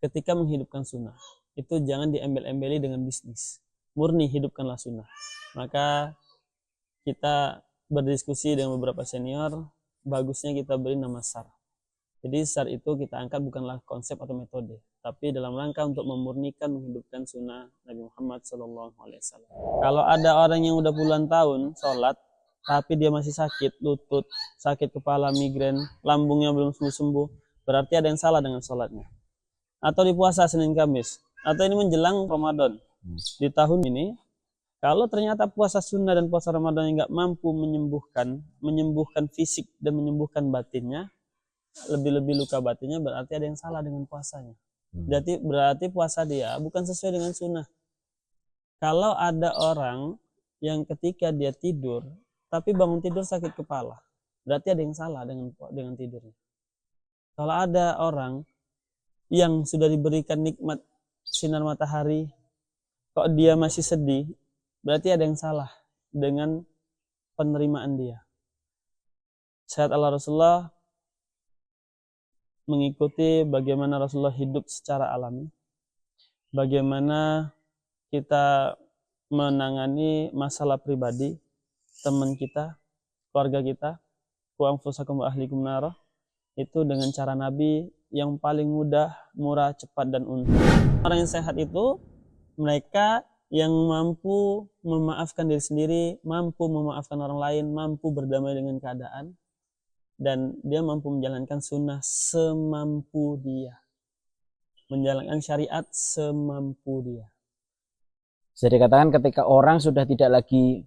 ketika menghidupkan sunnah. Itu jangan diembel-embeli dengan bisnis. Murni hidupkanlah sunnah. Maka kita berdiskusi dengan beberapa senior, bagusnya kita beri nama SAR. Jadi SAR itu kita angkat bukanlah konsep atau metode, tapi dalam rangka untuk memurnikan, menghidupkan sunnah Nabi Muhammad SAW. Kalau ada orang yang udah puluhan tahun sholat, tapi dia masih sakit lutut, sakit kepala, migrain, lambungnya belum sembuh-sembuh, berarti ada yang salah dengan sholatnya. Atau di puasa Senin Kamis, atau ini menjelang Ramadan. Di tahun ini, kalau ternyata puasa sunnah dan puasa Ramadan yang nggak mampu menyembuhkan fisik dan menyembuhkan batinnya, lebih-lebih luka batinnya, berarti ada yang salah dengan puasanya. Berarti puasa dia bukan sesuai dengan sunnah. Kalau ada orang yang ketika dia tidur, tapi bangun tidur sakit kepala, berarti ada yang salah dengan tidurnya. Kalau ada orang yang sudah diberikan nikmat sinar matahari, kok dia masih sedih, berarti ada yang salah dengan penerimaan dia. Syahid ala Rasulullah mengikuti bagaimana Rasulullah hidup secara alami, bagaimana kita menangani masalah pribadi, teman kita, keluarga kita, wa anfusakum wa ahlikum nara, itu dengan cara Nabi yang paling mudah, murah, cepat, dan untung. Orang yang sehat itu mereka yang mampu memaafkan diri sendiri, mampu memaafkan orang lain, mampu berdamai dengan keadaan, dan dia mampu menjalankan sunnah semampu dia, menjalankan syariat semampu dia. Jadi katakan ketika orang sudah tidak lagi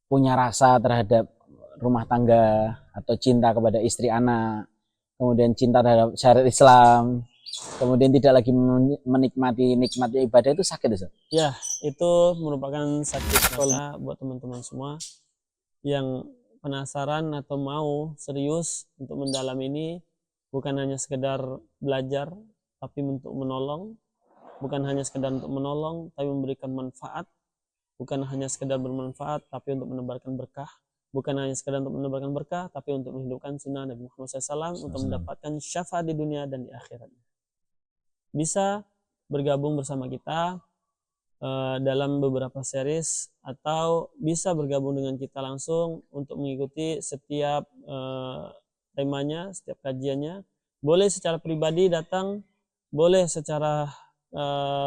punya rasa terhadap rumah tangga atau cinta kepada istri anak, kemudian cinta terhadap syariat Islam, kemudian tidak lagi menikmati nikmatnya ibadah, itu sakit, Ustaz? Ya, itu merupakan sakit. Maka buat teman-teman semua yang penasaran atau mau serius untuk mendalam ini, bukan hanya sekedar belajar, tapi untuk menolong. Bukan hanya sekedar untuk menolong, tapi memberikan manfaat. Bukan hanya sekedar bermanfaat, tapi untuk menebarkan berkah. Bukan hanya sekedar untuk menebarkan berkah, tapi untuk menghidupkan sunnah Nabi Muhammad SAW untuk mendapatkan syafaat di dunia dan di akhirat. Bisa bergabung bersama kita dalam beberapa series, atau bisa bergabung dengan kita langsung untuk mengikuti setiap temanya, setiap kajiannya. Boleh secara pribadi datang, boleh secara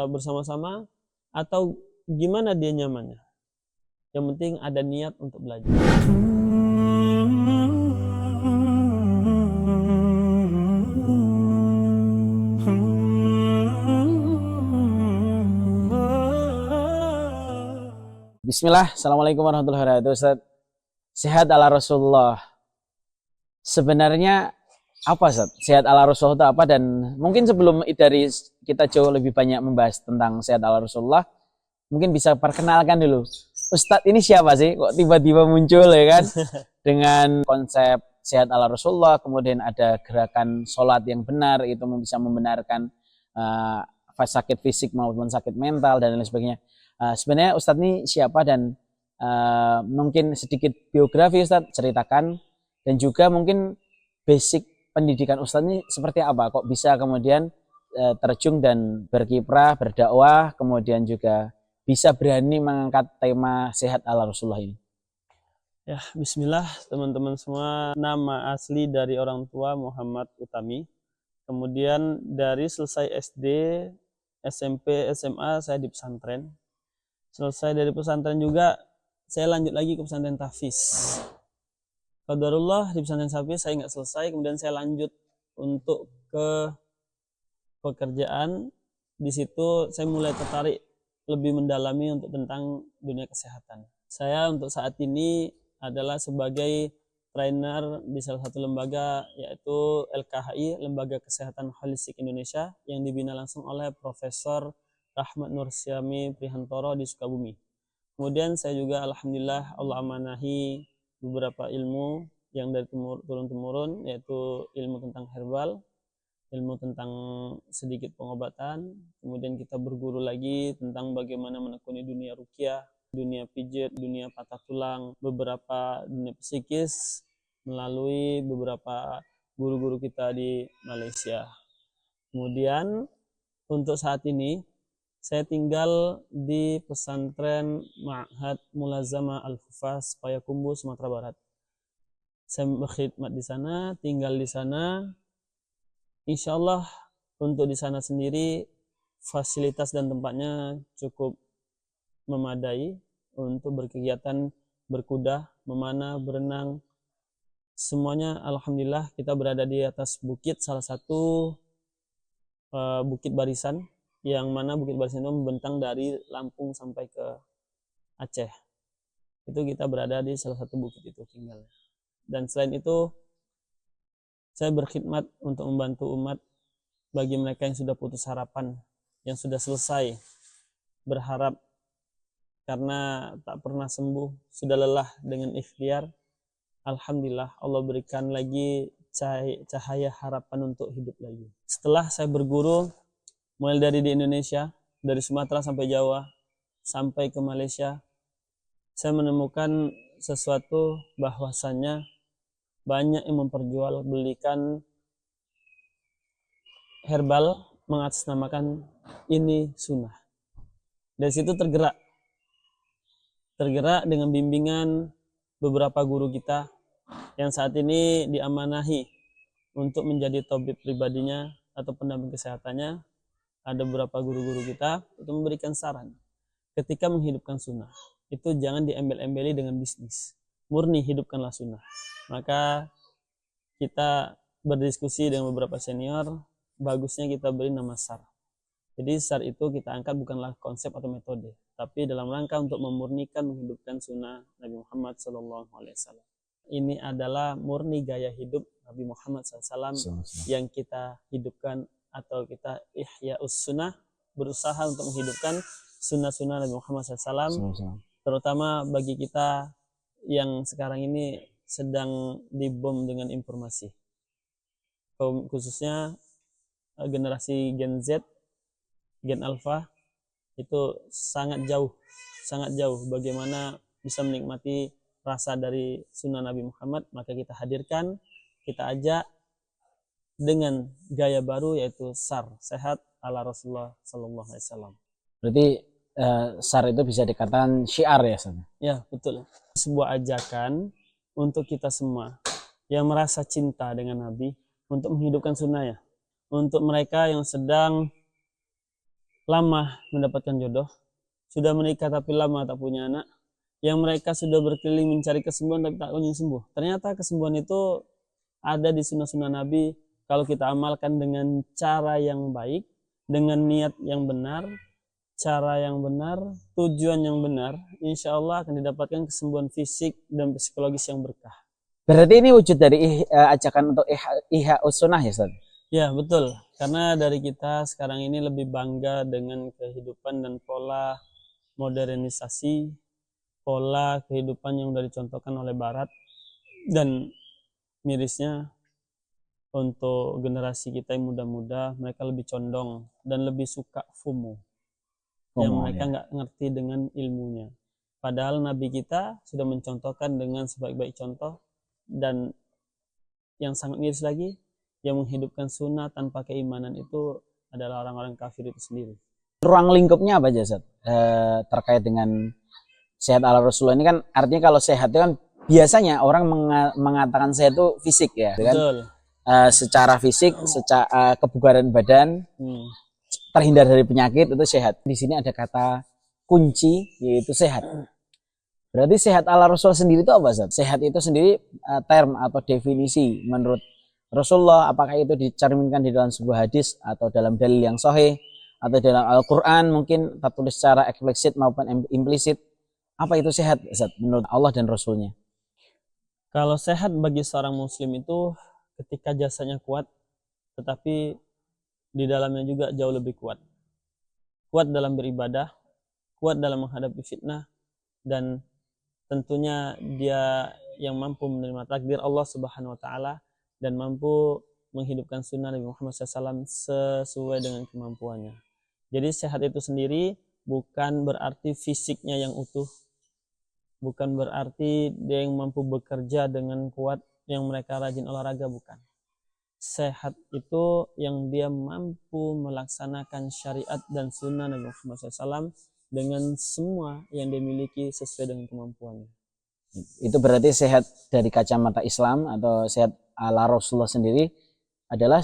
bersama-sama, atau gimana dia nyamannya. Yang penting ada niat untuk belajar. Bismillah, Assalamualaikum warahmatullahi wabarakatuh. Ustaz, sehat ala Rasulullah. Sebenarnya apa, Ustaz? Sehat ala Rasulullah itu apa? Dan mungkin sebelum dari kita jauh lebih banyak membahas tentang sehat ala Rasulullah, mungkin bisa perkenalkan dulu. Ustadz ini siapa sih? Kok tiba-tiba muncul, ya kan? Dengan konsep sehat ala Rasulullah, kemudian ada gerakan sholat yang benar, itu bisa membenarkan sakit fisik maupun sakit mental dan lain sebagainya. Sebenarnya Ustadz ini siapa, dan mungkin sedikit biografi Ustadz ceritakan, dan juga mungkin basic pendidikan Ustadz ini seperti apa, kok bisa kemudian terjun dan berkiprah, berdakwah, kemudian juga bisa berani mengangkat tema sehat ala Rasulullah ini. Ya, bismillah teman-teman semua. Nama asli dari orang tua Muhammad Utami. Kemudian dari selesai SD, SMP, SMA saya di pesantren. Selesai dari pesantren juga saya lanjut lagi ke pesantren Tahfiz. Qadarullah di pesantren Tahfiz saya nggak selesai, kemudian saya lanjut untuk ke pekerjaan. Di situ saya mulai tertarik lebih mendalami untuk tentang dunia kesehatan. Saya untuk saat ini adalah sebagai trainer di salah satu lembaga, yaitu LKHI, Lembaga Kesehatan Holistik Indonesia, yang dibina langsung oleh Profesor Rahmat Nur Syami Prihantoro di Sukabumi. Kemudian saya juga alhamdulillah Allah amanahi beberapa ilmu yang dari turun-temurun, yaitu ilmu tentang herbal, ilmu tentang sedikit pengobatan. Kemudian kita berguru lagi tentang bagaimana menekuni dunia ruqyah, dunia pijat, dunia patah tulang, beberapa dunia psikis melalui beberapa guru-guru kita di Malaysia. Kemudian untuk saat ini saya tinggal di pesantren Ma'had Mulazama Al-Hufaz Payakumbuh, Sumatera Barat. Saya berkhidmat di sana, tinggal di sana. Insya Allah untuk di sana sendiri fasilitas dan tempatnya cukup memadai untuk berkegiatan berkuda, memanah, berenang. Semuanya alhamdulillah kita berada di atas bukit, salah satu bukit barisan, yang mana bukit barisan itu membentang dari Lampung sampai ke Aceh. Itu kita berada di salah satu bukit itu tinggal. Dan selain itu saya berkhidmat untuk membantu umat bagi mereka yang sudah putus harapan, yang sudah selesai berharap karena tak pernah sembuh, sudah lelah dengan ikhtiar. Alhamdulillah Allah berikan lagi cahaya harapan untuk hidup lagi. Setelah saya berguru mulai dari di Indonesia, dari Sumatera sampai Jawa, sampai ke Malaysia, saya menemukan sesuatu bahwasannya banyak yang memperjualbelikan herbal mengatasnamakan ini sunnah. Dari situ tergerak dengan bimbingan beberapa guru kita yang saat ini diamanahi untuk menjadi tabib pribadinya atau pendamping kesehatannya. Ada beberapa guru-guru kita itu memberikan saran ketika menghidupkan sunnah itu jangan diembel-embeli dengan bisnis, murni hidupkanlah sunnah. Maka kita berdiskusi dengan beberapa senior, bagusnya kita beri nama SAR. Jadi SAR itu kita angkat bukanlah konsep atau metode, tapi dalam rangka untuk memurnikan menghidupkan sunnah Nabi Muhammad SAW. Ini adalah murni gaya hidup Nabi Muhammad SAW yang kita hidupkan, atau kita ihya'us sunnah, berusaha untuk menghidupkan sunnah-sunnah Nabi Muhammad SAW, terutama bagi kita yang sekarang ini sedang dibom dengan informasi, khususnya generasi Gen Z, Gen Alpha, itu sangat jauh bagaimana bisa menikmati rasa dari sunnah Nabi Muhammad. Maka kita hadirkan, kita ajak dengan gaya baru, yaitu SAR, sehat ala Rasulullah Sallallahu Alaihi Wasallam. Berarti SAR itu bisa dikatakan syiar ya, San? Ya, betul. Sebuah ajakan untuk kita semua yang merasa cinta dengan Nabi untuk menghidupkan sunnahnya. Untuk mereka yang sedang lama mendapatkan jodoh, sudah menikah tapi lama tak punya anak, yang mereka sudah berkeliling mencari kesembuhan tapi tak kunjung sembuh. Ternyata kesembuhan itu ada di sunnah-sunnah Nabi. Kalau kita amalkan dengan cara yang baik, dengan niat yang benar, cara yang benar, tujuan yang benar, insya Allah akan didapatkan kesembuhan fisik dan psikologis yang berkah. Berarti ini wujud dari ajakan untuk ihya'us sunnah ya, Ustaz? Ya, betul. Karena dari kita sekarang ini lebih bangga dengan kehidupan dan pola modernisasi, pola kehidupan yang sudah dicontohkan oleh Barat, dan mirisnya untuk generasi kita yang muda-muda, mereka lebih condong dan lebih suka FOMO, yang mereka nggak ngerti dengan ilmunya. Padahal Nabi kita sudah mencontohkan dengan sebaik-baik contoh, dan yang sangat miris lagi, yang menghidupkan sunnah tanpa keimanan itu adalah orang-orang kafir itu sendiri. Ruang lingkupnya apa aja, Ustaz? Terkait dengan sehat ala Rasulullah ini kan artinya kalau sehat itu kan biasanya orang mengatakan sehat itu fisik ya, Betul. Kan? Secara fisik, secara kebugaran badan, terhindar dari penyakit itu sehat. Di sini ada kata kunci yaitu sehat. Berarti sehat ala Rasul sendiri itu apa, Ustaz? Sehat itu sendiri term atau definisi menurut Rasulullah, apakah itu dicerminkan di dalam sebuah hadis atau dalam dalil yang sahih atau dalam Al-Quran mungkin tertulis secara eksplisit maupun implisit. Apa itu sehat, Ustaz, menurut Allah dan Rasulnya? Kalau sehat bagi seorang muslim itu ketika jasanya kuat, tetapi di dalamnya juga jauh lebih kuat. Kuat dalam beribadah, kuat dalam menghadapi fitnah, dan tentunya dia yang mampu menerima takdir Allah Subhanahu wa Ta'ala dan mampu menghidupkan sunnah Nabi Muhammad SAW sesuai dengan kemampuannya. Jadi sehat itu sendiri bukan berarti fisiknya yang utuh, bukan berarti dia yang mampu bekerja dengan kuat, yang mereka rajin olahraga, bukan. sehat itu yang dia mampu melaksanakan syariat dan sunnah Nabi Muhammad SAW dengan semua yang dia miliki sesuai dengan kemampuannya. Itu berarti sehat dari kacamata Islam atau sehat ala Rasulullah sendiri adalah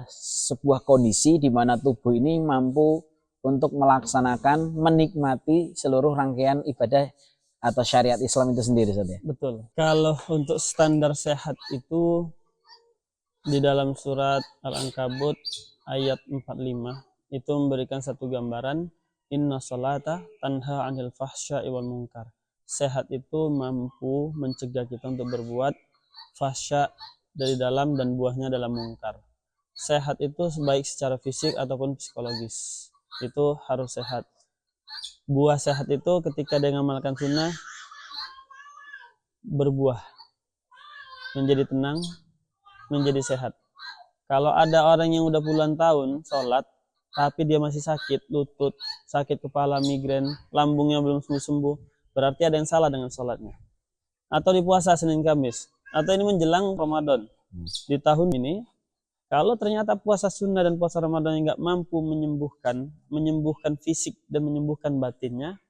sebuah kondisi di mana tubuh ini mampu untuk melaksanakan, menikmati seluruh rangkaian ibadah atau syariat Islam itu sendiri, Ustaz ya? Betul. Kalau untuk standar sehat itu di dalam surat Al-Ankabut ayat 45 itu memberikan satu gambaran, inna sholata tanha 'anil fahsya'i wal munkar. Sehat itu mampu mencegah kita untuk berbuat fahsya dari dalam dan buahnya dalam mungkar. Sehat itu baik secara fisik ataupun psikologis. Itu harus sehat. Buah sehat itu ketika dia mengamalkan sunnah berbuah, menjadi tenang, menjadi sehat. Kalau ada orang yang udah puluhan tahun sholat, tapi dia masih sakit lutut, sakit kepala, migrain, lambungnya belum sembuh-sembuh, berarti ada yang salah dengan sholatnya. Atau di puasa Senin Kamis, atau ini menjelang Ramadan. Di tahun ini, kalau ternyata puasa sunnah dan puasa Ramadan yang nggak mampu menyembuhkan fisik dan menyembuhkan batinnya,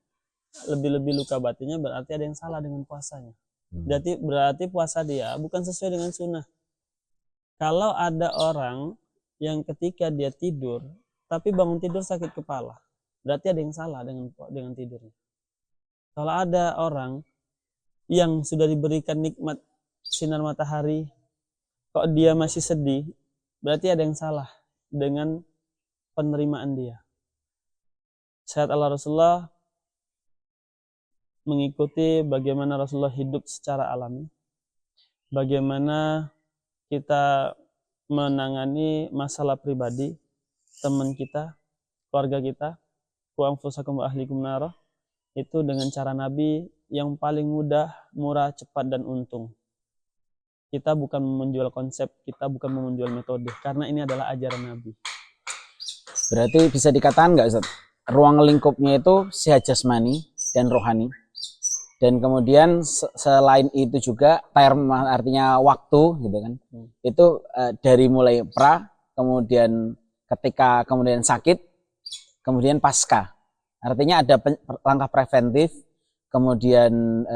lebih-lebih luka batinnya, berarti ada yang salah dengan puasanya. Berarti puasa dia bukan sesuai dengan sunnah. Kalau ada orang yang ketika dia tidur, tapi bangun tidur sakit kepala, berarti ada yang salah dengan tidurnya. Kalau ada orang yang sudah diberikan nikmat sinar matahari, kok dia masih sedih, berarti ada yang salah dengan penerimaan dia. Sehat ala Rasulullah mengikuti bagaimana Rasulullah hidup secara alami, bagaimana kita menangani masalah pribadi, teman kita, keluarga kita, wa anfusakum wa ahlikum nara, itu dengan cara Nabi yang paling mudah, murah, cepat, dan untung. Kita bukan menjual konsep, kita bukan menjual metode, karena ini adalah ajaran Nabi. Berarti bisa dikatakan nggak, Ustaz? Ruang lingkupnya itu sehat jasmani dan rohani. Dan kemudian selain itu juga term artinya waktu gitu kan. Itu dari mulai kemudian ketika kemudian sakit, kemudian pasca. Artinya ada langkah preventif, kemudian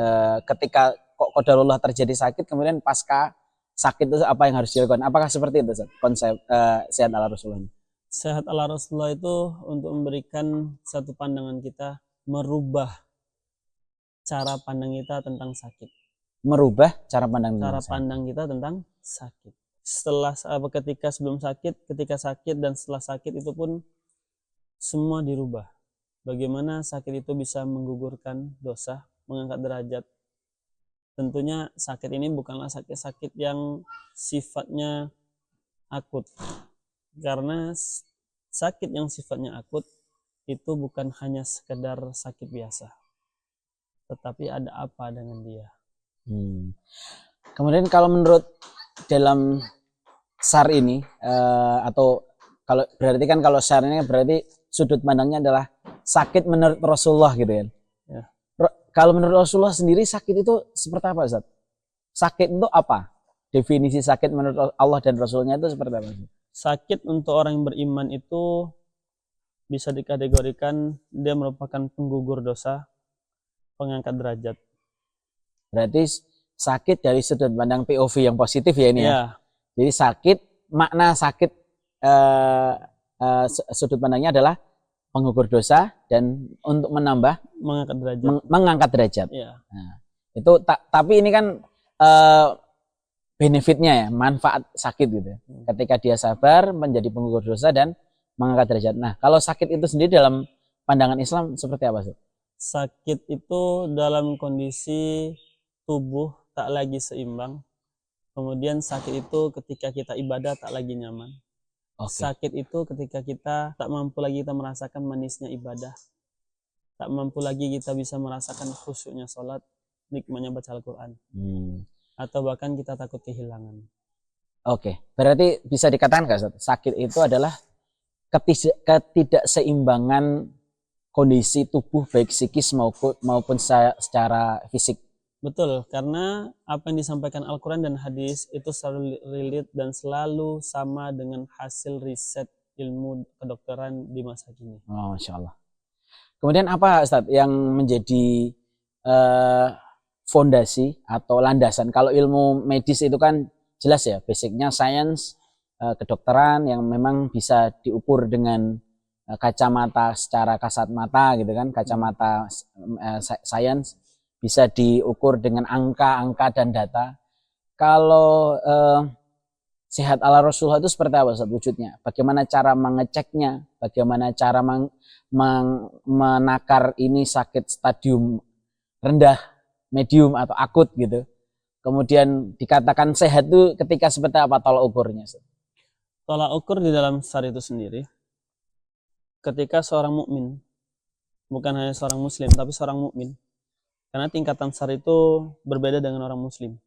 ketika qadarullah terjadi sakit, kemudian pasca sakit itu apa yang harus dilakukan? Apakah seperti itu konsep sehat ala Rasulullah? Sehat ala Rasulullah itu untuk memberikan satu pandangan kita, merubah cara pandang kita tentang sakit. Merubah cara pandang kita tentang sakit. Ketika sebelum sakit, ketika sakit, dan setelah sakit itu pun semua dirubah. Bagaimana sakit itu bisa menggugurkan dosa, mengangkat derajat. Tentunya sakit ini bukanlah sakit-sakit yang sifatnya akut. Karena sakit yang sifatnya akut itu bukan hanya sekedar sakit biasa, tetapi ada apa dengan dia. Kemudian kalau menurut dalam SAR ini atau kalau berarti kan kalau SAR ini berarti sudut pandangnya adalah sakit menurut Rasulullah gitu ya. Kalau menurut Rasulullah sendiri sakit itu seperti apa, Ustaz? Sakit itu apa? Definisi sakit menurut Allah dan Rasulnya itu seperti apa? Sakit untuk orang yang beriman itu bisa dikategorikan dia merupakan penggugur dosa, pengangkat derajat. Berarti sakit dari sudut pandang POV yang positif ya ini ya. Jadi sakit, makna sakit sudut pandangnya adalah penggugur dosa dan untuk menambah mengangkat derajat. Ya. Nah, itu tapi ini kan benefitnya ya, manfaat sakit gitu. Ketika dia sabar menjadi penggugur dosa dan mengangkat derajat. Nah, kalau sakit itu sendiri dalam pandangan Islam seperti apa sih? Sakit itu dalam kondisi tubuh tak lagi seimbang. Kemudian sakit itu ketika kita ibadah tak lagi nyaman. Sakit itu ketika kita tak mampu lagi kita merasakan manisnya ibadah. Tak mampu lagi kita bisa merasakan khusyuknya sholat, nikmatnya baca Al-Quran. Atau bahkan kita takut kehilangan. Berarti bisa dikatakan nggak, sakit itu adalah ketidakseimbangan kondisi tubuh baik psikis maupun secara fisik. Betul, karena apa yang disampaikan Al-Quran dan hadis itu selalu relate dan selalu sama dengan hasil riset ilmu kedokteran di masa kini. Oh, Masya Allah. Kemudian apa Ustadz yang menjadi eh, fondasi atau landasan? Kalau ilmu medis itu kan jelas ya, basicnya sains, kedokteran yang memang bisa diukur dengan kacamata secara kasat mata gitu kan, kacamata sains bisa diukur dengan angka-angka dan data. Kalau sehat ala Rasulullah itu seperti apa Ustaz wujudnya? Bagaimana cara mengeceknya? Bagaimana cara menakar ini sakit stadium rendah, medium atau akut gitu? Kemudian dikatakan sehat itu ketika seperti apa tolak ukurnya? Ustaz? Tolak ukur di dalam SAR itu sendiri, ketika seorang mukmin, bukan hanya seorang muslim, tapi seorang mukmin, karena tingkatan SAR itu berbeda dengan orang muslim.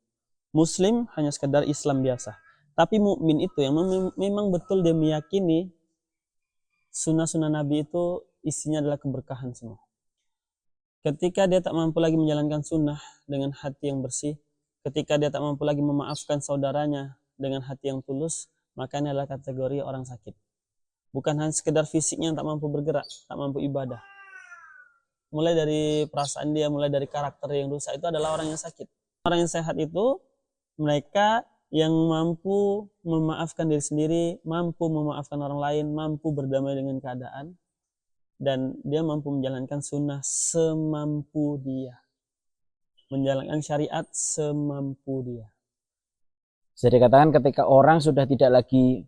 Muslim hanya sekedar Islam biasa. Tapi mukmin itu yang memang betul dia meyakini sunnah-sunnah Nabi itu isinya adalah keberkahan semua. Ketika dia tak mampu lagi menjalankan sunnah dengan hati yang bersih, ketika dia tak mampu lagi memaafkan saudaranya dengan hati yang tulus, maka ini adalah kategori orang sakit. Bukan hanya sekedar fisiknya yang tak mampu bergerak, tak mampu ibadah. Mulai dari perasaan dia, mulai dari karakter yang rusak, itu adalah orang yang sakit. Orang yang sehat itu mereka yang mampu memaafkan diri sendiri, mampu memaafkan orang lain, mampu berdamai dengan keadaan, dan dia mampu menjalankan sunnah semampu dia, menjalankan syariat semampu dia. Bisa dikatakan ketika orang sudah tidak lagi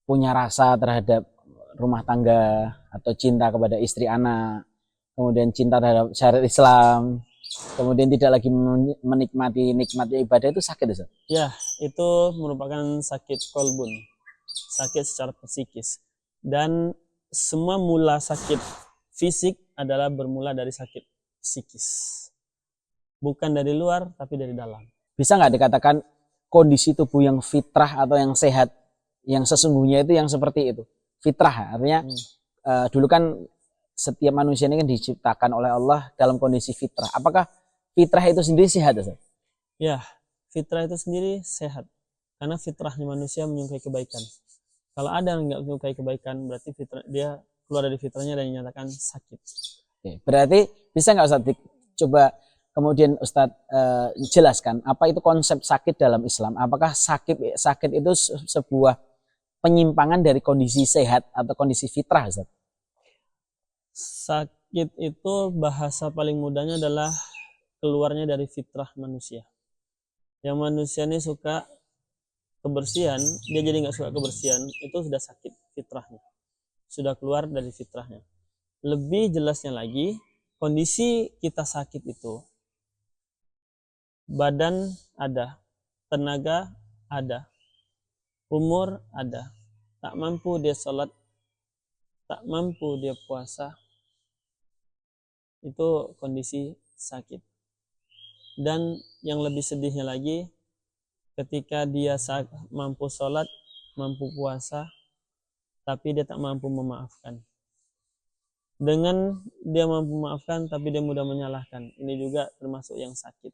punya rasa terhadap rumah tangga atau cinta kepada istri anak, kemudian cinta terhadap syariat Islam, kemudian tidak lagi menikmati nikmatnya ibadah, itu sakit Ustaz? Ya, itu merupakan sakit kolbun, sakit secara psikis. Dan semua mula sakit fisik adalah bermula dari sakit psikis. Bukan dari luar, tapi dari dalam. Bisa nggak dikatakan kondisi tubuh yang fitrah atau yang sehat, yang sesungguhnya itu yang seperti itu? Fitrah, artinya dulu kan setiap manusia ini kan diciptakan oleh Allah dalam kondisi fitrah. Apakah fitrah itu sendiri sehat, Ustaz? Ya, fitrah itu sendiri sehat. Karena fitrahnya manusia menyukai kebaikan. Kalau ada yang nggak menyukai kebaikan, berarti fitrah, dia keluar dari fitrahnya dan dinyatakan sakit. Oke, berarti bisa nggak Ustaz coba kemudian Ustaz jelaskan apa itu konsep sakit dalam Islam? Apakah sakit itu sebuah penyimpangan dari kondisi sehat atau kondisi fitrah, Ustaz? Sakit itu bahasa paling mudahnya adalah keluarnya dari fitrah manusia. Yang manusia ini suka kebersihan, dia jadi nggak suka kebersihan, itu sudah sakit fitrahnya. Sudah keluar dari fitrahnya. Lebih jelasnya lagi, kondisi kita sakit itu, badan ada, tenaga ada, umur ada, tak mampu dia sholat, tak mampu dia puasa, itu kondisi sakit. Dan yang lebih sedihnya lagi, ketika dia mampu sholat, mampu puasa, tapi dia tak mampu memaafkan. Dengan dia mampu memaafkan, tapi dia mudah menyalahkan. Ini juga termasuk yang sakit.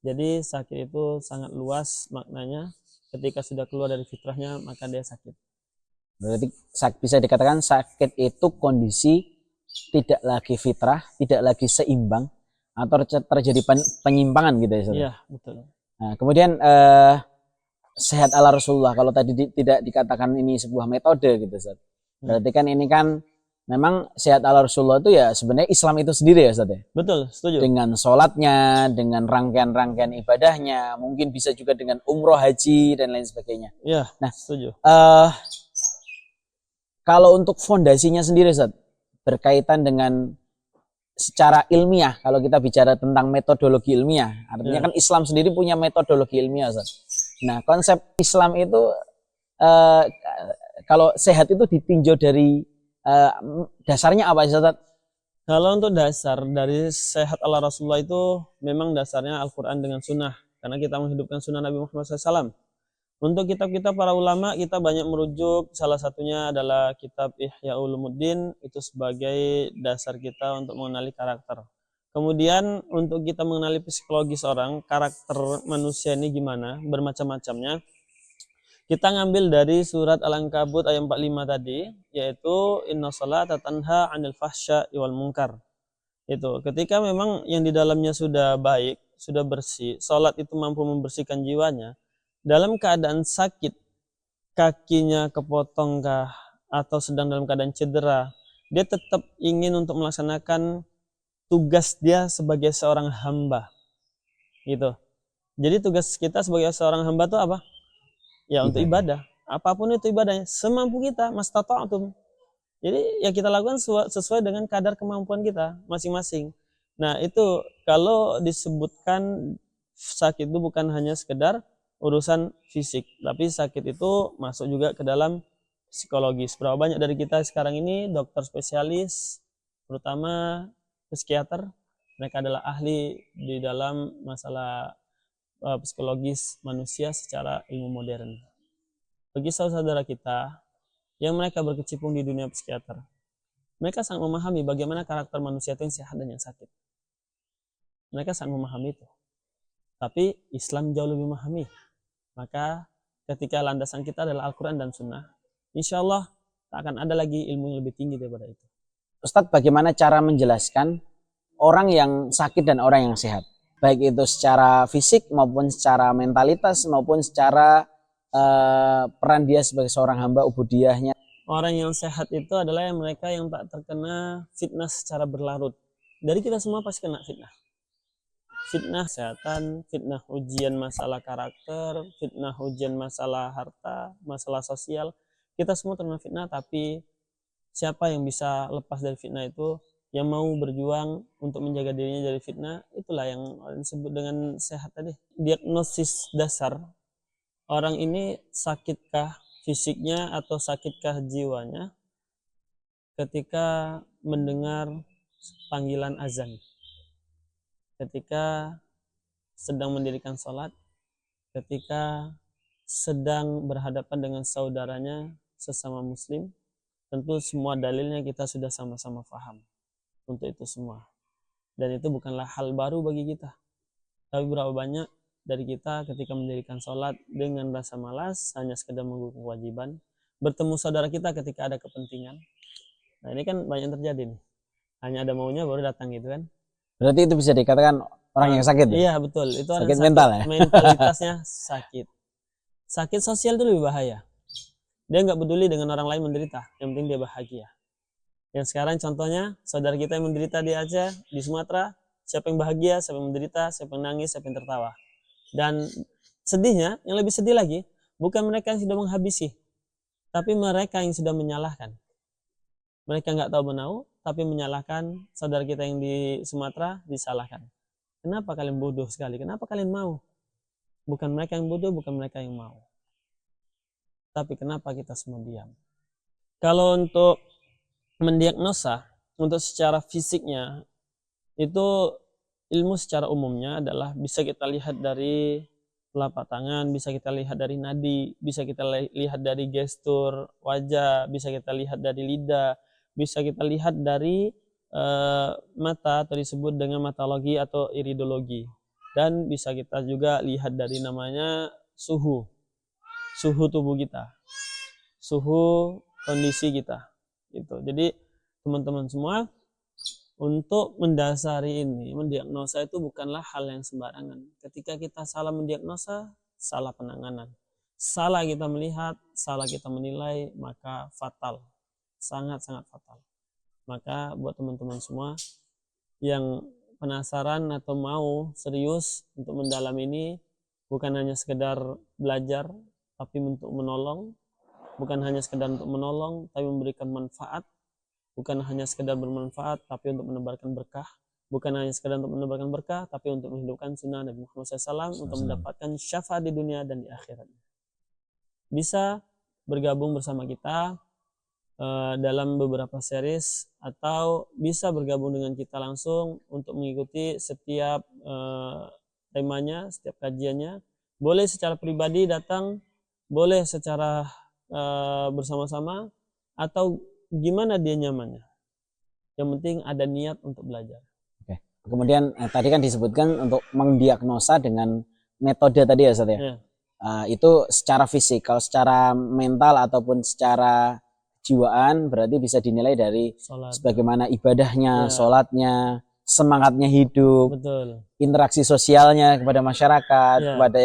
Jadi sakit itu sangat luas maknanya. Ketika sudah keluar dari fitrahnya, maka dia sakit. Berarti bisa dikatakan sakit itu kondisi tidak lagi fitrah, tidak lagi seimbang, atau terjadi penyimpangan gitu ya Ustaz? Iya, betul. Nah, kemudian sehat ala Rasulullah, kalau tadi tidak dikatakan ini sebuah metode gitu Ustaz. Berarti kan ini kan memang sehat ala Rasulullah itu ya sebenarnya Islam itu sendiri ya Ustaz ya? Betul, setuju. Dengan sholatnya, dengan rangkaian-rangkaian ibadahnya, mungkin bisa juga dengan umroh, haji, dan lain sebagainya. Iya, nah, setuju. Kalau untuk fondasinya sendiri Ustaz, berkaitan dengan secara ilmiah, kalau kita bicara tentang metodologi ilmiah, artinya kan Islam sendiri punya metodologi ilmiah Ustaz. Nah, konsep Islam itu kalau sehat itu ditinjau dari dasarnya apa Ustaz? Kalau untuk dasar dari sehat ala Rasulullah itu memang dasarnya Al-Quran dengan sunnah. Karena kita menghidupkan sunnah Nabi Muhammad SAW. Untuk kitab-kitab para ulama kita banyak merujuk. Salah satunya adalah kitab Ihya Ulumuddin. Itu sebagai dasar kita untuk mengenali karakter. Kemudian untuk kita mengenali psikologis orang, karakter manusia ini gimana, bermacam-macamnya. Kita ngambil dari surat Al-Ankabut ayat 45 tadi, yaitu inna sholata tanha 'anil fahsya'i wal munkar. Itu ketika memang yang di dalamnya sudah baik, sudah bersih, salat itu mampu membersihkan jiwanya, dalam keadaan sakit, kakinya kepotongkah atau sedang dalam keadaan cedera, dia tetap ingin untuk melaksanakan tugas dia sebagai seorang hamba, gitu. Jadi tugas kita sebagai seorang hamba itu apa? Ya untuk ibadah. Apapun itu ibadahnya, semampu kita, mastata'tum. Jadi ya kita lakukan sesuai dengan kadar kemampuan kita masing-masing. Nah itu kalau disebutkan sakit itu bukan hanya sekedar urusan fisik, tapi sakit itu masuk juga ke dalam psikologis. Berapa banyak dari kita sekarang ini dokter spesialis, terutama psikiater, mereka adalah ahli di dalam masalah psikologis manusia secara ilmu modern. Bagi saudara kita yang mereka berkecimpung di dunia psikiater, mereka sangat memahami bagaimana karakter manusia itu yang sehat dan yang sakit. Mereka sangat memahami itu. Tapi Islam jauh lebih memahami. Maka ketika landasan kita adalah Al-Quran dan Sunnah, insya Allah tak akan ada lagi ilmu yang lebih tinggi daripada itu. Ustadz, bagaimana cara menjelaskan orang yang sakit dan orang yang sehat? Baik itu secara fisik maupun secara mentalitas maupun secara peran dia sebagai seorang hamba ubudiyahnya. Orang yang sehat itu adalah yang mereka yang tak terkena fitnah secara berlarut. Dari kita semua pasti kena fitnah. Fitnah kesehatan, fitnah ujian masalah karakter, fitnah ujian masalah harta, masalah sosial. Kita semua terkena fitnah, tapi siapa yang bisa lepas dari fitnah itu, yang mau berjuang untuk menjaga dirinya dari fitnah, itulah yang disebut dengan sehat tadi. Diagnosis dasar, orang ini sakitkah fisiknya atau sakitkah jiwanya ketika mendengar panggilan azan, ketika sedang mendirikan sholat, ketika sedang berhadapan dengan saudaranya sesama muslim. Tentu semua dalilnya kita sudah sama-sama paham untuk itu semua. Dan itu bukanlah hal baru bagi kita. Tapi berapa banyak dari kita ketika mendirikan sholat dengan rasa malas, hanya sekedar menggugurkan kewajiban, bertemu saudara kita ketika ada kepentingan. Nah ini kan banyak yang terjadi nih. Hanya ada maunya baru datang gitu kan. Berarti itu bisa dikatakan orang yang sakit? Iya betul. Itu sakit mental ya? Mentalitasnya sakit. Sakit sosial itu lebih bahaya. Dia nggak peduli dengan orang lain menderita. Yang penting dia bahagia. Yang sekarang contohnya, saudara kita yang menderita di Aceh, di Sumatera, siapa yang bahagia, siapa yang menderita, siapa yang nangis, siapa yang tertawa. Dan sedihnya, yang lebih sedih lagi, bukan mereka yang sudah menghabisi, tapi mereka yang sudah menyalahkan. Mereka nggak tahu menau, tapi menyalahkan saudara kita yang di Sumatera, disalahkan. Kenapa kalian bodoh sekali? Kenapa kalian mau? Bukan mereka yang bodoh, bukan mereka yang mau. Tapi kenapa kita semua diam? Kalau untuk mendiagnosa, untuk secara fisiknya, itu ilmu secara umumnya adalah bisa kita lihat dari telapak tangan, bisa kita lihat dari nadi, bisa kita lihat dari gestur wajah, bisa kita lihat dari lidah, bisa kita lihat dari mata atau disebut dengan matologi atau iridologi, dan bisa kita juga lihat dari namanya suhu tubuh kita, suhu kondisi kita gitu. Jadi teman-teman semua, untuk mendasari ini, mendiagnosa itu bukanlah hal yang sembarangan. Ketika kita salah mendiagnosa, salah penanganan, salah kita melihat, salah kita menilai, maka fatal, sangat-sangat fatal. Maka buat teman-teman semua yang penasaran atau mau serius untuk mendalam ini, bukan hanya sekedar belajar, tapi untuk menolong, bukan hanya sekedar untuk menolong, tapi memberikan manfaat, bukan hanya sekedar bermanfaat, tapi untuk menebarkan berkah, bukan hanya sekedar untuk menebarkan berkah, tapi untuk menghidupkan sunnah Nabi Muhammad SAW untuk mendapatkan syafaat di dunia dan di akhirat. Bisa bergabung bersama kita dalam beberapa series, atau bisa bergabung dengan kita langsung untuk mengikuti setiap temanya, setiap kajiannya. Boleh secara pribadi datang, boleh secara bersama-sama, atau gimana dia nyamannya. Yang penting ada niat untuk belajar. Oke. Kemudian tadi kan disebutkan untuk mendiagnosa dengan metode tadi ya Ustaz ya. Ya, Itu secara fisik. Kalau secara mental ataupun secara jiwaan berarti bisa dinilai dari sholat. sebagaimana ibadahnya, Ya. sholatnya, semangatnya hidup, Betul. interaksi sosialnya kepada masyarakat, Ya. kepada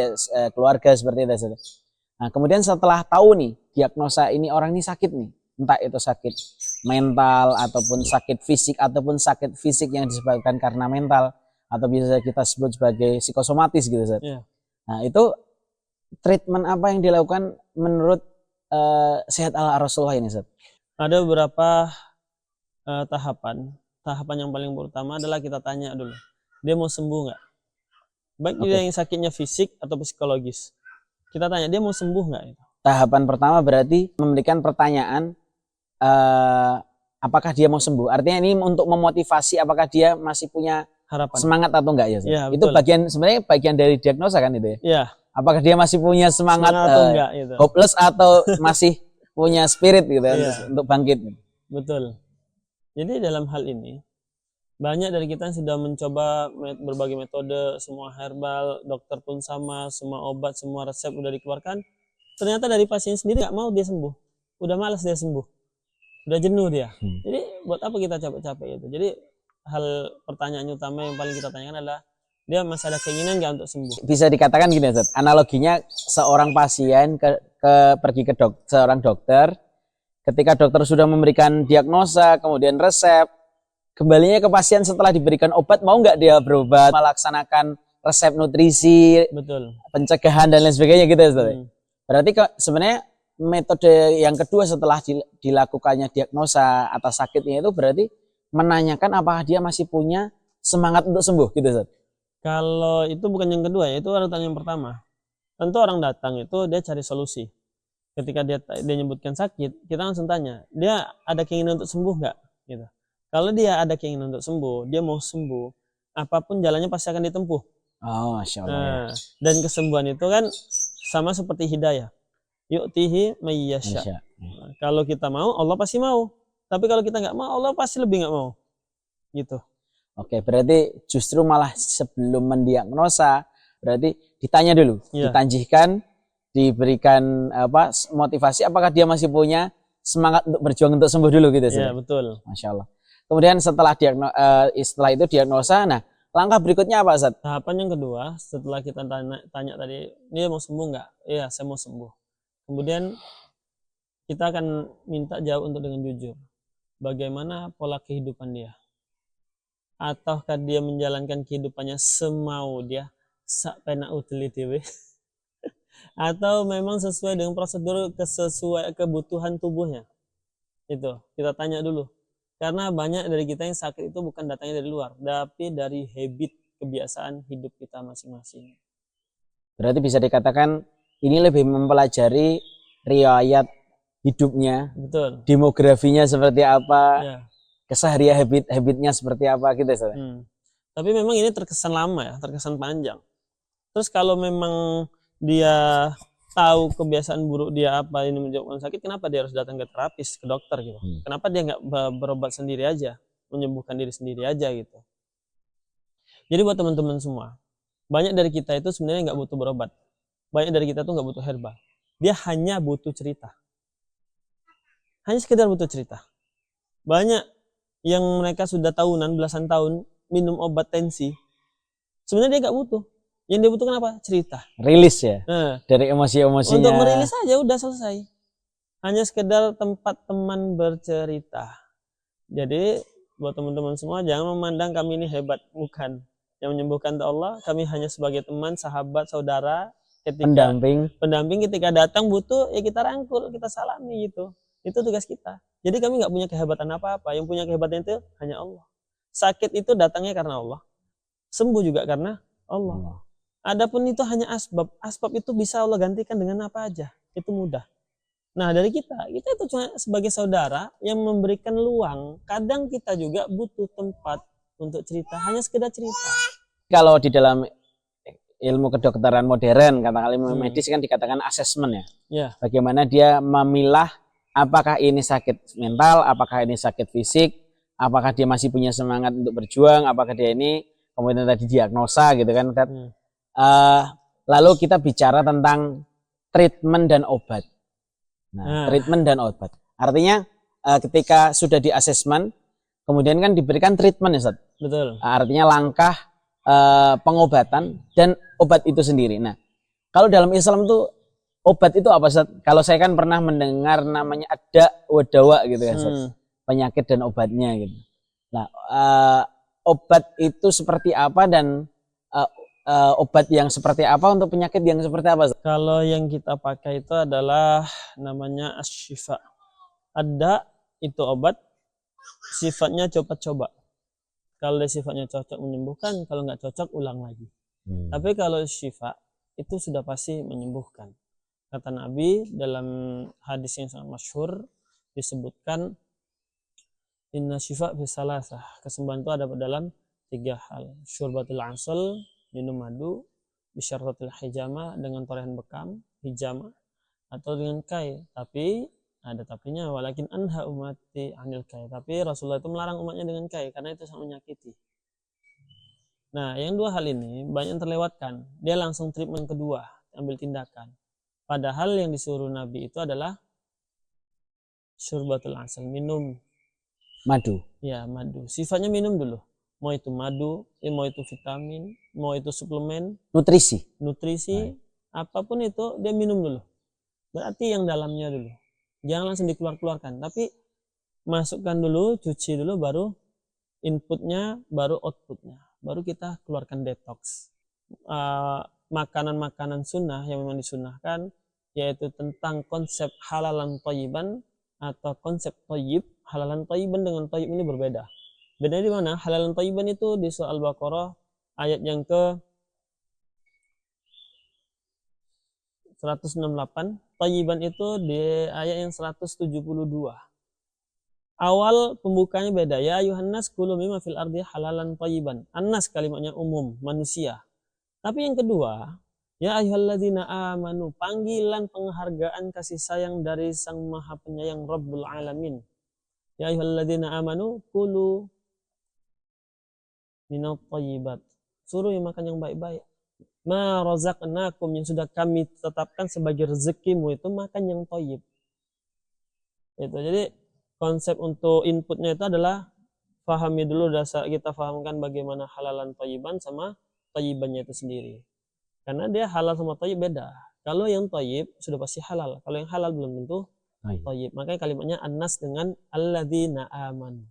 keluarga seperti itu Ustaz. Nah, kemudian setelah tahu nih diagnosa ini orang ini sakit nih, entah itu sakit mental ataupun sakit fisik ataupun sakit fisik yang disebabkan karena mental atau bisa kita sebut sebagai psikosomatis gitu Ustaz. Ya. Nah, itu treatment apa yang dilakukan menurut Sehat ala Rasulullah ini Ustaz? Ada beberapa tahapan. Tahapan yang paling pertama adalah kita tanya dulu, dia mau sembuh nggak? Baik dia yang sakitnya fisik atau psikologis. Kita tanya, dia mau sembuh nggak? Tahapan pertama berarti memberikan pertanyaan apakah dia mau sembuh. Artinya ini untuk memotivasi apakah dia masih punya Harapan. semangat atau enggak ya Ustaz? Ya, Itu betul. sebenarnya bagian dari diagnosa kan itu ya? Ya, Apakah dia masih punya semangat, atau enggak gitu. hopeless atau masih punya spirit gitu ya, Iya. untuk bangkit. Betul. Jadi dalam hal ini banyak dari kita yang sudah mencoba berbagai metode, semua herbal, dokter pun sama, semua obat, semua resep udah dikeluarkan. Ternyata dari pasien sendiri nggak mau dia sembuh, udah malas dia sembuh, udah jenuh dia. Jadi buat apa kita capek-capek itu? Jadi hal pertanyaan utama yang paling kita tanyakan adalah dia masih ada keinginan nggak untuk sembuh? Bisa dikatakan gini Ustaz, analoginya seorang pasien pergi ke seorang dokter, ketika dokter sudah memberikan diagnosa, kemudian resep, kembalinya ke pasien setelah diberikan obat, mau nggak dia berobat, melaksanakan resep nutrisi, Betul. pencegahan dan lain sebagainya gitu Ustaz. Hmm. Berarti sebenarnya metode yang kedua setelah dilakukannya diagnosa atas sakitnya itu berarti menanyakan apakah dia masih punya semangat untuk sembuh gitu Ustaz. Kalau itu bukan yang kedua ya, itu urutan yang pertama. Tentu orang datang itu dia cari solusi. Ketika dia nyebutkan sakit, kita langsung tanya, dia ada keinginan untuk sembuh nggak? Gitu. Kalau dia ada keinginan untuk sembuh, dia mau sembuh, apapun jalannya pasti akan ditempuh. Oh, Masya Allah. Nah, dan kesembuhan itu kan sama seperti hidayah. Yu'tihi mayyasya. Masya. Nah, kalau kita mau, Allah pasti mau. Tapi kalau kita nggak mau, Allah pasti lebih nggak mau. Gitu. Oke, berarti justru malah sebelum mendiagnosa, berarti ditanya dulu, Iya. ditanjihkan, diberikan motivasi, apakah dia masih punya semangat untuk berjuang untuk sembuh dulu gitu. Iya, Ustaz? betul. Masya Allah. Kemudian setelah itu diagnosa, nah langkah berikutnya apa Ustaz? Tahapan yang kedua, setelah kita tanya tadi, dia mau sembuh nggak? Iya, saya mau sembuh. Kemudian kita akan minta jawab untuk dengan jujur. Bagaimana pola kehidupan dia? Ataukah dia menjalankan kehidupannya semau dia, sak penak utili dewe? Atau memang sesuai dengan prosedur sesuai kebutuhan tubuhnya? Itu kita tanya dulu. Karena banyak dari kita yang sakit itu bukan datangnya dari luar, tapi dari habit, kebiasaan hidup kita masing-masing. Berarti bisa dikatakan ini lebih mempelajari riwayat hidupnya, Betul. demografinya seperti apa, Ya. keseharian habitnya seperti apa gitu Ustaz. Tapi memang ini terkesan lama ya, terkesan panjang. Terus kalau memang dia tahu kebiasaan buruk dia apa ini menyebabkan sakit, kenapa dia harus datang ke terapis, ke dokter gitu? Kenapa dia nggak berobat sendiri aja, menyembuhkan diri sendiri aja gitu? Jadi buat teman-teman semua, banyak dari kita itu sebenarnya nggak butuh berobat, banyak dari kita tuh nggak butuh herbal, dia hanya butuh cerita, hanya sekedar butuh cerita. Banyak yang mereka sudah tahunan, belasan tahun minum obat tensi, sebenarnya dia nggak butuh. Yang dia butuhkan apa? Cerita. Rilis ya, Nah, dari emosi-emosinya. untuk merilis aja udah selesai. Hanya sekedar tempat teman bercerita. Jadi buat teman-teman semua jangan memandang kami ini hebat, bukan. Yang menyembuhkan itu Allah, kami hanya sebagai teman, sahabat, saudara, ketika pendamping ketika datang butuh ya kita rangkul, kita salami gitu. Itu tugas kita. Jadi kami nggak punya kehebatan apa-apa. Yang punya kehebatan itu hanya Allah. Sakit itu datangnya karena Allah. Sembuh juga karena Allah. Adapun itu hanya asbab. Asbab itu bisa Allah gantikan dengan apa aja. Itu mudah. Nah dari kita itu cuma sebagai saudara yang memberikan luang. Kadang kita juga butuh tempat untuk cerita. Hanya sekedar cerita. Kalau di dalam ilmu kedokteran modern, katakanlah ilmu medis kan dikatakan asesmen ya. Ya. Bagaimana dia memilah apakah ini sakit mental, apakah ini sakit fisik, apakah dia masih punya semangat untuk berjuang, apakah dia ini kemudian tadi diagnosa gitu kan Ustaz. Hmm. Lalu kita bicara tentang treatment dan obat. Nah, treatment dan obat. Artinya ketika sudah di asesmen, kemudian kan diberikan treatment ya Ustaz. Betul. Artinya langkah pengobatan dan obat itu sendiri. Nah, kalau dalam Islam tuh obat itu apa Ustaz? Kalau saya kan pernah mendengar namanya ada wadawa gitu ya Ustaz. Penyakit dan obatnya gitu. Nah, obat itu seperti apa dan obat yang seperti apa untuk penyakit yang seperti apa? Kalau yang kita pakai itu adalah namanya asyifa. Ada itu obat, sifatnya coba-coba. Kalau dia sifatnya cocok menyembuhkan, kalau nggak cocok ulang lagi. Tapi kalau syifa itu sudah pasti menyembuhkan. Kata Nabi dalam hadis yang sangat masyhur disebutkan inna syifa fi salasah. Kesembuhan itu ada dalam 3 hal. Syurbatul asal, minum madu, bisyarratil hijama dengan torehan bekam, hijama atau dengan kai. Tapi ada tapinya, walakin anha umati anil kai. Tapi Rasulullah itu melarang umatnya dengan kai karena itu sangat menyakiti. Nah, yang 2 hal ini banyak yang terlewatkan. Dia langsung treatment kedua, ambil tindakan. Padahal yang disuruh Nabi itu adalah syurbatul asal, minum madu. Ya, madu. Sifatnya minum dulu. Mau itu madu, mau itu vitamin, mau itu suplemen, nutrisi, apapun itu dia minum dulu. Berarti yang dalamnya dulu. Jangan langsung dikeluarkan, tapi masukkan dulu, cuci dulu, baru inputnya, baru outputnya. Baru kita keluarkan detox. Makanan-makanan sunnah yang memang disunahkan, yaitu tentang konsep halalan thayyiban atau konsep thayyib. Halalan thayyiban dengan thayyib ini berbeda. Bedanya di mana? Halalan thayyiban itu di surah Al-Baqarah ayat yang ke 168. Thayyiban itu di ayat yang 172. Awal pembukanya beda. Ya ayuhannas kulu mimma fil ardi halalan thayyiban. Annas kalimatnya umum, manusia. Tapi yang kedua, ya ayyuhalladzina amanu, panggilan penghargaan kasih sayang dari Sang Maha Penyayang Rabbul Alamin. Ya ayyuhalladzina amanu kulu minat thayyibat. Suruh yang makan yang baik-baik. Ma razaqnakum, yang sudah kami tetapkan sebagai rezekimu itu makan yang thayyib. Itu. Jadi konsep untuk inputnya itu adalah pahami dulu, dasar kita fahamkan bagaimana halalan thayyiban sama thayyibannya itu sendiri. Karena dia halal sama thayyib beda. Kalau yang thayyib sudah pasti halal. Kalau yang halal belum tentu thayyib. Makanya kalimatnya annas dengan alladzina amanu.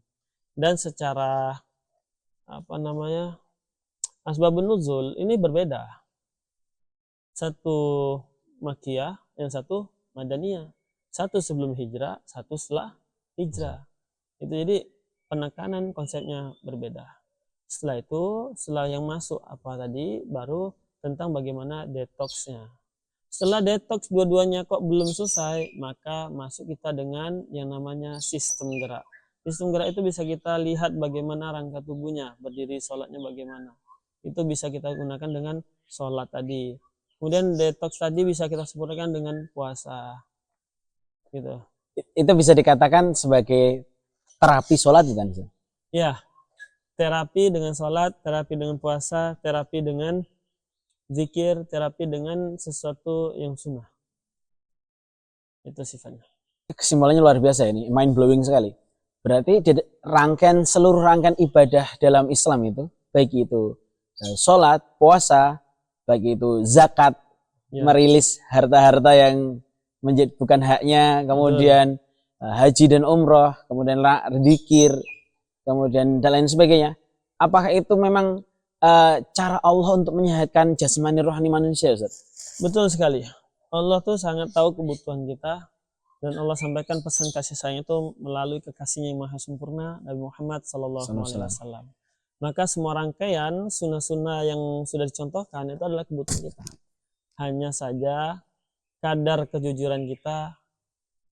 Dan secara asbabun nuzul ini berbeda. Satu Makkiyah, yang satu Madaniyah. Satu sebelum hijrah, satu setelah hijrah. Itu jadi penekanan konsepnya berbeda. Setelah itu, setelah yang masuk apa tadi, baru tentang bagaimana detoxnya. Setelah detox dua-duanya kok belum selesai, maka masuk kita dengan yang namanya sistem gerak. Sistem gerak itu bisa kita lihat bagaimana rangka tubuhnya, berdiri sholatnya bagaimana. Itu bisa kita gunakan dengan sholat tadi. Kemudian detox tadi bisa kita sempurnakan dengan puasa. Gitu. Itu bisa dikatakan sebagai terapi sholat bukan? Ya, terapi dengan sholat, terapi dengan puasa, terapi dengan zikir, terapi dengan sesuatu yang sunnah. Itu sifatnya. Kesimpulannya luar biasa ini, mind blowing sekali. Berarti seluruh rangkaian ibadah dalam Islam itu, baik itu sholat, puasa, baik itu zakat, merilis harta-harta yang menjadi bukan haknya, kemudian haji dan umroh, kemudian zikir, kemudian dan lain sebagainya. Apakah itu memang cara Allah untuk menyehatkan jasmani rohani manusia, Ustaz? Betul sekali. Allah tuh sangat tahu kebutuhan kita. Dan Allah sampaikan pesan kasih sayang itu melalui kekasihnya yang maha sempurna, Nabi Muhammad SAW. Maka semua rangkaian sunnah-sunnah yang sudah dicontohkan itu adalah kebutuhan kita. Hanya saja kadar kejujuran kita,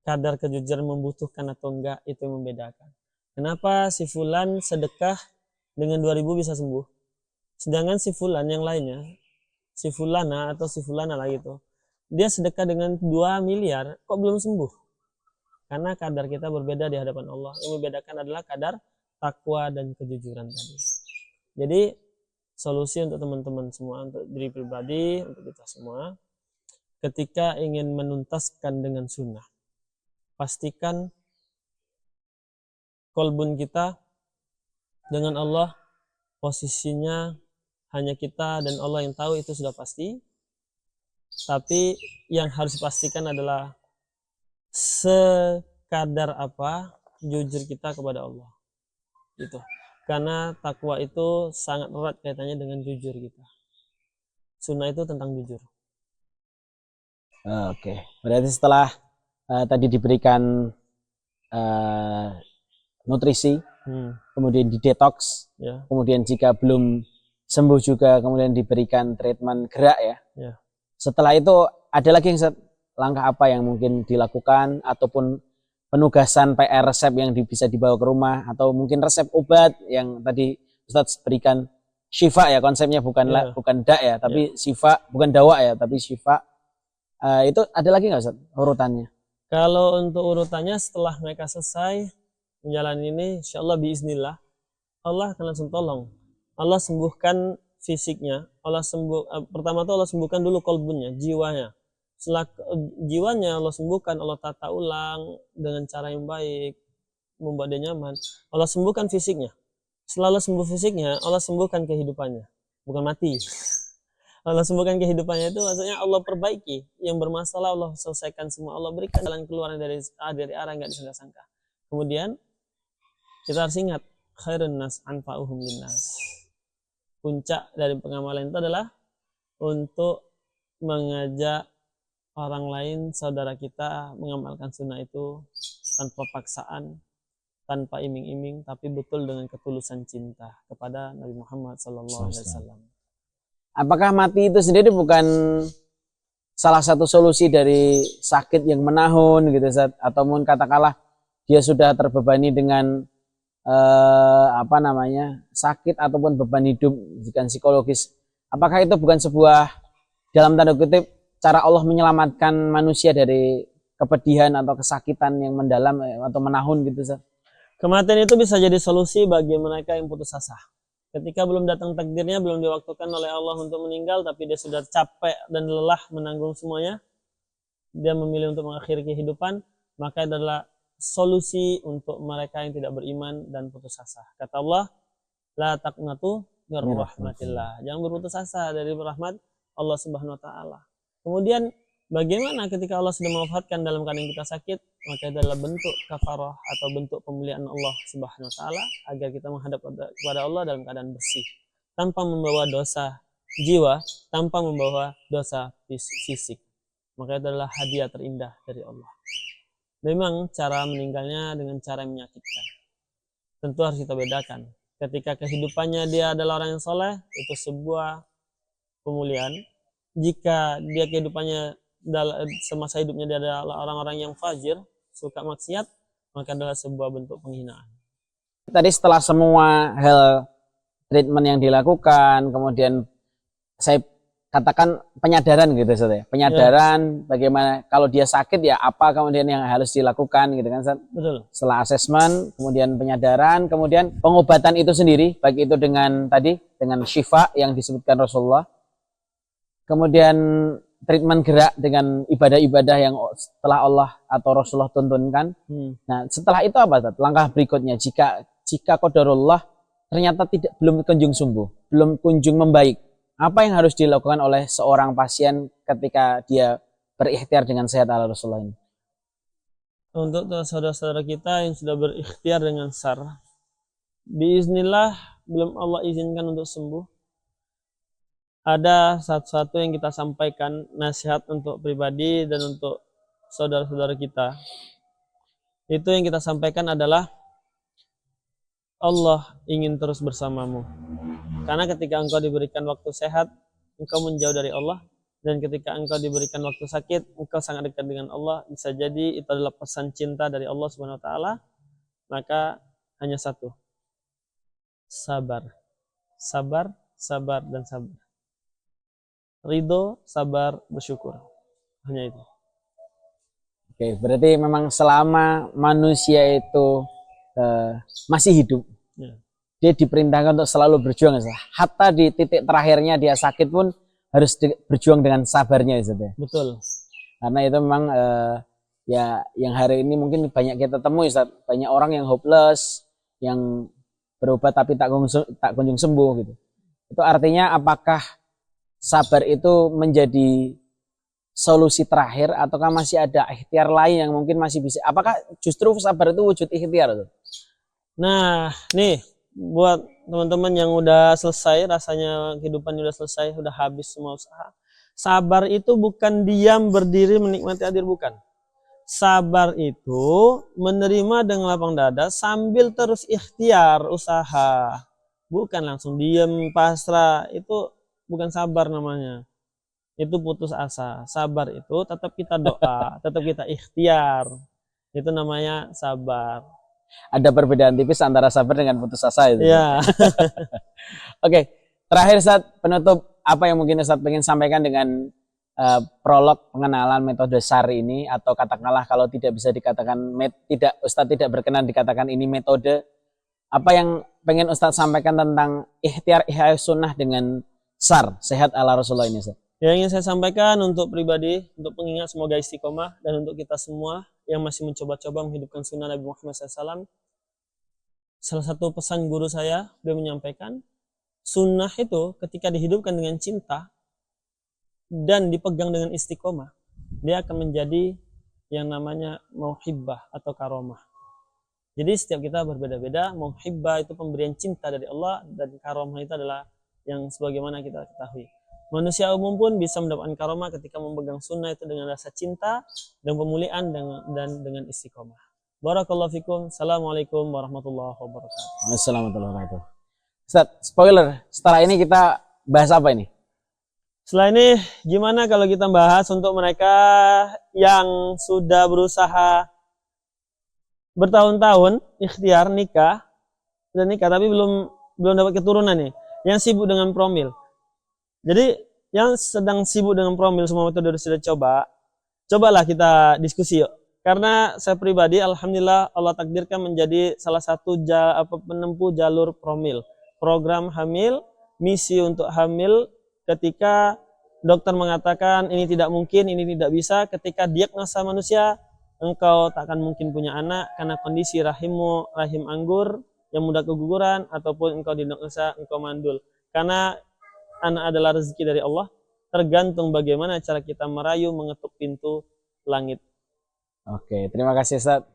kadar kejujuran membutuhkan atau enggak, itu yang membedakan. Kenapa si fulan sedekah dengan 2.000 bisa sembuh? Sedangkan si fulan yang lainnya, si fulana atau si fulana lah gitu, dia sedekah dengan 2 miliar, kok belum sembuh? Karena kadar kita berbeda di hadapan Allah. Yang membedakan adalah kadar takwa dan kejujuran tadi. Jadi solusi untuk teman-teman semua, untuk diri pribadi, untuk kita semua. Ketika ingin menuntaskan dengan sunnah, pastikan kolbun kita dengan Allah posisinya hanya kita dan Allah yang tahu, itu sudah pasti. Tapi yang harus dipastikan adalah sekadar apa jujur kita kepada Allah. Gitu. Karena takwa itu sangat erat kaitannya dengan jujur kita. Sunnah itu tentang jujur. Oke, berarti setelah tadi diberikan nutrisi, kemudian didetoks, Ya, kemudian jika belum sembuh juga kemudian diberikan treatment gerak ya. ya. Setelah itu ada lagi langkah apa yang mungkin dilakukan, ataupun penugasan PR resep yang bisa dibawa ke rumah, atau mungkin resep obat yang tadi Ustadz berikan, syifa ya konsepnya, bukan Ya. bukan da ya, tapi syifa, bukan dawa ya, tapi syifa. Itu ada lagi nggak Ustadz urutannya? Kalau untuk urutannya setelah mereka selesai menjalani ini, insyaallah biiznillah Allah akan langsung tolong. Allah sembuhkan fisiknya. Pertama tuh Allah sembuhkan dulu kolbunnya, jiwanya. Setelah jiwanya Allah sembuhkan, Allah tata ulang dengan cara yang baik, membuat dia nyaman. Allah sembuhkan fisiknya. Setelah Allah sembuh fisiknya, Allah sembuhkan kehidupannya, bukan mati. Allah sembuhkan kehidupannya itu maksudnya Allah perbaiki yang bermasalah, Allah selesaikan semua, Allah berikan jalan keluar dari arah yang nggak disangka-sangka. Kemudian kita harus ingat, khairun nas anfa'uhum linnas. Puncak dari pengamalan itu adalah untuk mengajak orang lain, saudara kita, mengamalkan sunnah itu tanpa paksaan, tanpa iming-iming, tapi betul dengan ketulusan cinta kepada Nabi Muhammad SAW. Apakah mati itu sendiri bukan salah satu solusi dari sakit yang menahun gitu Ustaz? Ataupun katakanlah dia sudah terbebani dengan sakit ataupun beban hidup jika psikologis, apakah itu bukan sebuah, dalam tanda kutip, cara Allah menyelamatkan manusia dari kepedihan atau kesakitan yang mendalam atau menahun gitu Ustaz? Kematian itu bisa jadi solusi bagi mereka yang putus asa. Ketika belum datang takdirnya, belum diwaktukan oleh Allah untuk meninggal, tapi dia sudah capek dan lelah menanggung semuanya, dia memilih untuk mengakhiri kehidupan, maka adalah solusi untuk mereka yang tidak beriman dan putus asa. Kata Allah, la taqnatu min rahmatillah. Jangan berputus asa dari rahmat Allah Subhanahu wa taala. Kemudian bagaimana ketika Allah sudah mewafatkan dalam keadaan kita sakit, maka itu adalah bentuk kafarah atau bentuk pemulihan Allah Subhanahu wa taala agar kita menghadap kepada Allah dalam keadaan bersih, tanpa membawa dosa jiwa, tanpa membawa dosa fisik. Maka itu adalah hadiah terindah dari Allah. Memang cara meninggalnya dengan cara yang menyakitkan. Tentu harus kita bedakan. Ketika kehidupannya dia adalah orang yang soleh, itu sebuah pemulihan. Jika dia kehidupannya semasa hidupnya dia adalah orang-orang yang fajir, suka maksiat, maka adalah sebuah bentuk penghinaan. Tadi setelah semua hal treatment yang dilakukan, kemudian saya katakan penyadaran gitu Ustaz ya. Penyadaran bagaimana kalau dia sakit ya apa kemudian yang harus dilakukan gitu kan Ustaz. Betul. Setelah asesmen, kemudian penyadaran, kemudian pengobatan itu sendiri, baik itu dengan syifa yang disebutkan Rasulullah. Kemudian treatment gerak dengan ibadah-ibadah yang setelah Allah atau Rasulullah tuntunkan. Nah, setelah itu apa Ustaz? Langkah berikutnya jika qadarullah ternyata belum kunjung sembuh, belum kunjung membaik. Apa yang harus dilakukan oleh seorang pasien ketika dia berikhtiar dengan sehat ala Rasulullah ini? Untuk saudara-saudara kita yang sudah berikhtiar dengan SAR, biiznillah belum Allah izinkan untuk sembuh, ada satu-satu yang kita sampaikan nasihat untuk pribadi dan untuk saudara-saudara kita. Itu yang kita sampaikan adalah Allah ingin terus bersamamu. Karena ketika engkau diberikan waktu sehat, engkau menjauh dari Allah. Dan ketika engkau diberikan waktu sakit, engkau sangat dekat dengan Allah. Bisa jadi itu adalah pesan cinta dari Allah Subhanahu wa taala. Maka hanya satu. Sabar. Sabar, sabar, dan sabar. Ridho, sabar, bersyukur. Hanya itu. Oke, berarti memang selama manusia itu masih hidup, dia diperintahkan untuk selalu berjuang Ustaz. Hatta di titik terakhirnya dia sakit pun harus berjuang dengan sabarnya Ustaz ya. Betul. Karena itu memang ya yang hari ini mungkin banyak kita temui Ustaz. Banyak orang yang hopeless, yang berobat tapi tak kunjung sembuh gitu. Itu artinya apakah sabar itu menjadi solusi terakhir ataukah masih ada ikhtiar lain yang mungkin masih bisa? Apakah justru sabar itu wujud ikhtiar tuh? Nah, nih buat teman-teman yang udah selesai, rasanya kehidupan udah selesai, udah habis semua usaha. Sabar itu bukan diam berdiri menikmati hadir, bukan. Sabar itu menerima dengan lapang dada sambil terus ikhtiar usaha. Bukan langsung diam pasrah, itu bukan sabar namanya. Itu putus asa. Sabar itu tetap kita doa, tetap kita ikhtiar. Itu namanya sabar. Ada perbedaan tipis antara sabar dengan putus asa itu. Ya. Oke, terakhir Ustaz, penutup apa yang mungkin Ustaz pengen sampaikan dengan prolog pengenalan metode SAR ini, atau katakanlah kalau tidak bisa dikatakan Ustaz tidak berkenan dikatakan ini metode, apa yang pengen Ustaz sampaikan tentang ikhtiar ihya sunnah dengan SAR, sehat ala Rasulullah ini Ustaz? Yang ingin saya sampaikan untuk pribadi, untuk pengingat semoga istiqomah, dan untuk kita semua yang masih mencoba-coba menghidupkan sunnah Nabi Muhammad SAW. Salah satu pesan guru saya, dia menyampaikan, sunnah itu ketika dihidupkan dengan cinta dan dipegang dengan istiqomah, dia akan menjadi yang namanya mauhibbah atau karomah. Jadi setiap kita berbeda-beda. Mauhibbah itu pemberian cinta dari Allah, dan karomah itu adalah yang sebagaimana kita ketahui. Manusia umum pun bisa mendapatkan karomah ketika memegang sunnah itu dengan rasa cinta dan pemulihan dan dengan istiqomah. Barakallahu fikum. Assalamualaikum warahmatullahi wabarakatuh. Assalamualaikum warahmatullahi wabarakatuh. Ustaz, spoiler, setelah ini kita bahas apa ini? Setelah ini gimana kalau kita bahas untuk mereka yang sudah berusaha bertahun-tahun ikhtiar nikah tapi belum dapat keturunan nih, yang sibuk dengan promil. Jadi yang sedang sibuk dengan promil, semua metode sudah cobalah kita diskusi yuk. Karena saya pribadi alhamdulillah Allah takdirkan menjadi salah satu penempuh jalur promil. Program hamil, misi untuk hamil ketika dokter mengatakan ini tidak mungkin, ini tidak bisa, ketika diagnosa manusia engkau tak akan mungkin punya anak karena kondisi rahimmu rahim anggur yang mudah keguguran, ataupun engkau diagnosa engkau mandul. Karena anak adalah rezeki dari Allah, tergantung bagaimana cara kita merayu mengetuk pintu langit. Oke, terima kasih Ustaz.